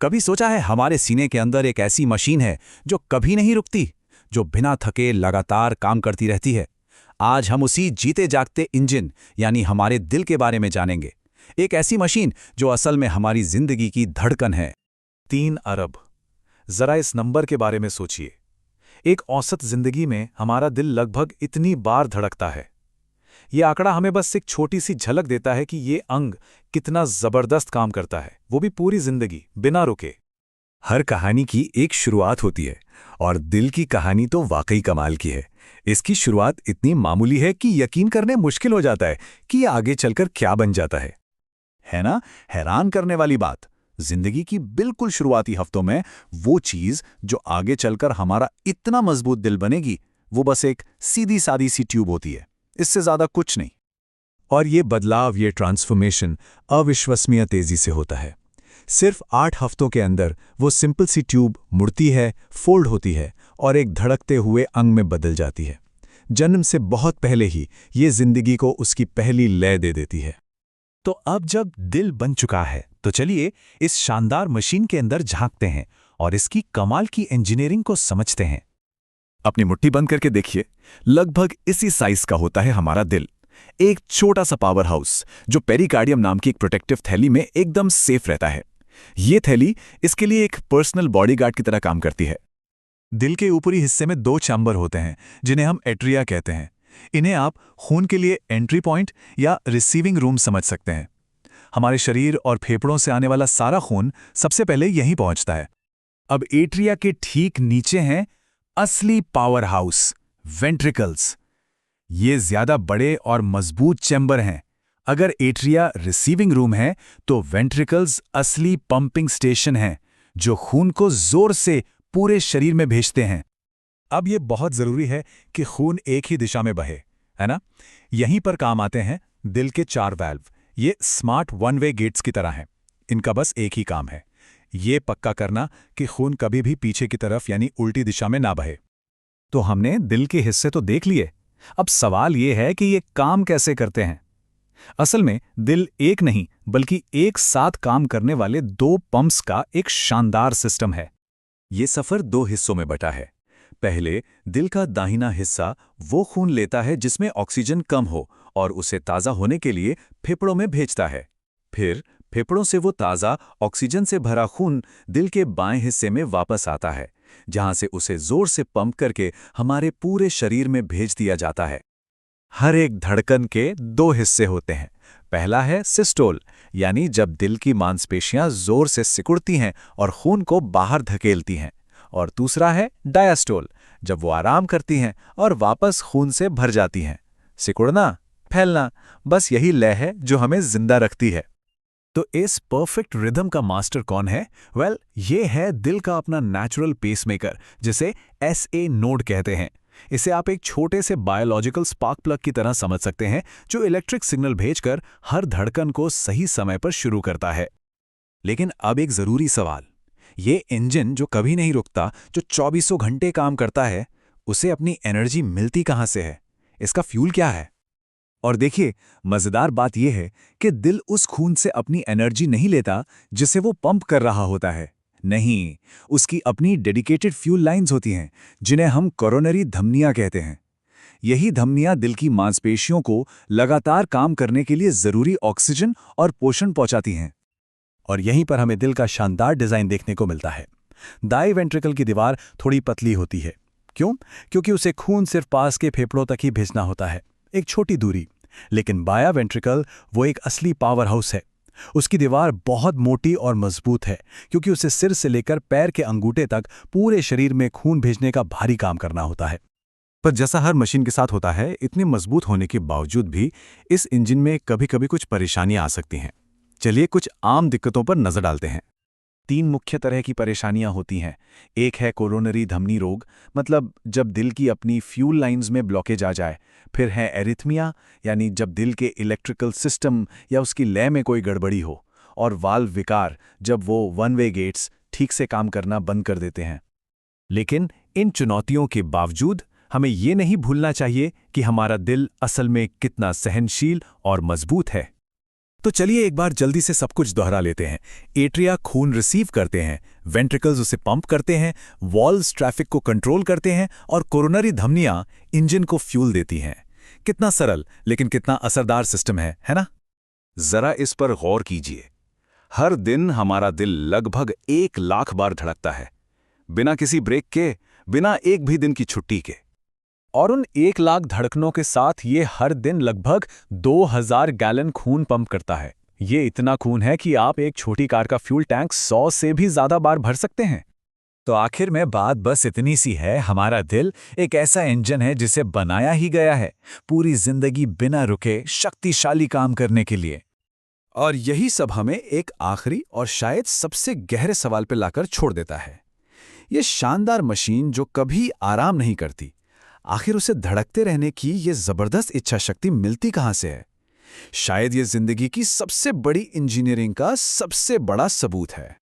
कभी सोचा है हमारे सीने के अंदर एक ऐसी मशीन है जो कभी नहीं रुकती, जो बिना थके लगातार काम करती रहती है। आज हम उसी जीते जागते इंजन यानी हमारे दिल के बारे में जानेंगे। एक ऐसी मशीन जो असल में हमारी जिंदगी की धड़कन है। 3 अरब। जरा इस नंबर के बारे में सोचिए। एक औसत जिंदगी में हमारा दिल लगभग इतनी बार धड़कता है। ये आंकड़ा हमें बस एक छोटी सी झलक देता है कि ये अंग कितना जबरदस्त काम करता है, वो भी पूरी जिंदगी बिना रुके। हर कहानी की एक शुरुआत होती है और दिल की कहानी तो वाकई कमाल की है। इसकी शुरुआत इतनी मामूली है कि यकीन करने मुश्किल हो जाता है कि ये आगे चलकर क्या बन जाता है ना? हैरान करने वाली बात, जिंदगी की बिल्कुल शुरुआती हफ्तों में वो चीज जो आगे चलकर हमारा इतना मजबूत दिल बनेगी, वो बस एक सीधी सादी सी ट्यूब होती है, इससे ज्यादा कुछ नहीं। और ये बदलाव, ये ट्रांसफॉर्मेशन अविश्वसनीय तेजी से होता है। सिर्फ 8 हफ्तों के अंदर वो सिंपल सी ट्यूब मुड़ती है, फोल्ड होती है और एक धड़कते हुए अंग में बदल जाती है। जन्म से बहुत पहले ही ये जिंदगी को उसकी पहली लय दे देती है। तो अब जब दिल बन चुका है, तो चलिए इस शानदार मशीन के अंदर झांकते हैं और इसकी कमाल की इंजीनियरिंग को समझते हैं। अपनी मुट्ठी बंद करके देखिए, लगभग इसी साइज का होता है हमारा दिल। एक छोटा सा पावर हाउस जो पेरिकार्डियम नाम की एक प्रोटेक्टिव थैली में एकदम सेफ रहता है। ये थैली इसके लिए एक पर्सनल बॉडीगार्ड की तरह काम करती है। दिल के ऊपरी हिस्से में 2 चैम्बर होते हैं जिन्हें हम एट्रिया कहते हैं। इन्हें आप खून के लिए एंट्री पॉइंट या रिसीविंग रूम समझ सकते हैं। हमारे शरीर और फेफड़ों से आने वाला सारा खून सबसे पहले यहीं पहुंचता है। अब एट्रिया के ठीक नीचे हैं असली पावर हाउस, वेंट्रिकल्स। ये ज्यादा बड़े और मजबूत चैम्बर हैं। अगर एट्रिया रिसीविंग रूम है, तो वेंट्रिकल्स असली पंपिंग स्टेशन हैं, जो खून को जोर से पूरे शरीर में भेजते हैं। अब ये बहुत जरूरी है कि खून एक ही दिशा में बहे, है ना? यहीं पर काम आते हैं दिल के 4 वाल्व। ये स्मार्ट वन वे गेट्स की तरह हैं। इनका बस एक ही काम है, ये पक्का करना कि खून कभी भी पीछे की तरफ यानी उल्टी दिशा में ना बहे। तो हमने दिल के हिस्से तो देख लिए। अब सवाल ये है कि ये काम कैसे करते हैं। असल में दिल एक नहीं बल्कि एक साथ काम करने वाले 2 पंप्स का एक शानदार सिस्टम है। ये सफर 2 हिस्सों में बटा है। पहले दिल का दाहिना हिस्सा वो खून लेता है जिसमें ऑक्सीजन कम हो और उसे ताज़ा होने के लिए फेफड़ों में भेजता है। फिर फेफड़ों से वो ताज़ा ऑक्सीजन से भरा खून दिल के बाएं हिस्से में वापस आता है, जहां से उसे जोर से पंप करके हमारे पूरे शरीर में भेज दिया जाता है। हर एक धड़कन के 2 हिस्से होते हैं। पहला है सिस्टोल, यानी जब दिल की मांसपेशियां जोर से सिकुड़ती हैं और खून को बाहर धकेलती हैं। और दूसरा है डायस्टोल, जब वो आराम करती हैं और वापस खून से भर जाती हैं। सिकुड़ना, फैलना, बस यही लय है जो हमें जिंदा रखती है। तो इस परफेक्ट रिदम का मास्टर कौन है? ये है दिल का अपना नेचुरल पेसमेकर, जिसे SA नोड कहते हैं। इसे आप एक छोटे से बायोलॉजिकल स्पार्क प्लग की तरह समझ सकते हैं, जो इलेक्ट्रिक सिग्नल भेजकर हर धड़कन को सही समय पर शुरू करता है। लेकिन अब एक जरूरी सवाल, ये इंजन जो कभी नहीं रुकता, जो 24 घंटे काम करता है, उसे अपनी एनर्जी मिलती कहाँ से है? इसका फ्यूल क्या है? और देखिए, मजेदार बात यह है कि दिल उस खून से अपनी एनर्जी नहीं लेता जिसे वो पंप कर रहा होता है। नहीं, उसकी अपनी डेडिकेटेड फ्यूल लाइंस होती हैं, जिन्हें हम कोरोनरी धमनियां कहते हैं। यही धमनियां दिल की मांसपेशियों को लगातार काम करने के लिए जरूरी ऑक्सीजन और पोषण पहुंचाती हैं। और यहीं पर हमें दिल का शानदार डिजाइन देखने को मिलता है। दाएं वेंट्रिकल की दीवार थोड़ी पतली होती है। क्यों? क्योंकि उसे खून सिर्फ पास के फेफड़ों तक ही भेजना होता है, एक छोटी दूरी। लेकिन बायां वेंट्रिकल वो एक असली पावर हाउस है। उसकी दीवार बहुत मोटी और मजबूत है, क्योंकि उसे सिर से लेकर पैर के अंगूठे तक पूरे शरीर में खून भेजने का भारी काम करना होता है। पर जैसा हर मशीन के साथ होता है, इतने मजबूत होने के बावजूद भी इस इंजन में कभी-कभी कुछ परेशानियां आ सकती हैं। चलिए कुछ आम दिक्कतों पर नजर डालते हैं। 3 मुख्य तरह की परेशानियां होती हैं। एक है कोरोनरी धमनी रोग, मतलब जब दिल की अपनी फ्यूल लाइंस में ब्लॉकेज आ जाए। फिर है एरिथमिया, यानी जब दिल के इलेक्ट्रिकल सिस्टम या उसकी लय में कोई गड़बड़ी हो। और वाल्व विकार, जब वो वन वे गेट्स ठीक से काम करना बंद कर देते हैं। लेकिन इन चुनौतियों के बावजूद हमें ये नहीं भूलना चाहिए कि हमारा दिल असल में कितना सहनशील और मजबूत है। तो चलिए एक बार जल्दी से सब कुछ दोहरा लेते हैं। एट्रिया खून रिसीव करते हैं, वेंट्रिकल्स उसे पंप करते हैं, वॉल्व्स ट्रैफिक को कंट्रोल करते हैं और कोरोनरी धमनियां इंजन को फ्यूल देती हैं। कितना सरल लेकिन कितना असरदार सिस्टम है ना? जरा इस पर गौर कीजिए। हर दिन हमारा दिल लगभग 1 लाख बार धड़कता है, बिना किसी ब्रेक के, बिना एक भी दिन की छुट्टी के। और उन 1 लाख धड़कनों के साथ ये हर दिन लगभग 2000 गैलन खून पंप करता है। ये इतना खून है कि आप एक छोटी कार का फ्यूल टैंक 100 से भी ज्यादा बार भर सकते हैं। तो आखिर में बात बस इतनी सी है, हमारा दिल एक ऐसा इंजन है जिसे बनाया ही गया है पूरी जिंदगी बिना रुके शक्तिशाली काम करने के लिए। और यही सब हमें एक आखिरी और शायद सबसे गहरे सवाल पर लाकर छोड़ देता है। ये शानदार मशीन जो कभी आराम नहीं करती, आखिर उसे धड़कते रहने की ये जबरदस्त इच्छा शक्ति मिलती कहां से है? शायद ये जिंदगी की सबसे बड़ी इंजीनियरिंग का सबसे बड़ा सबूत है।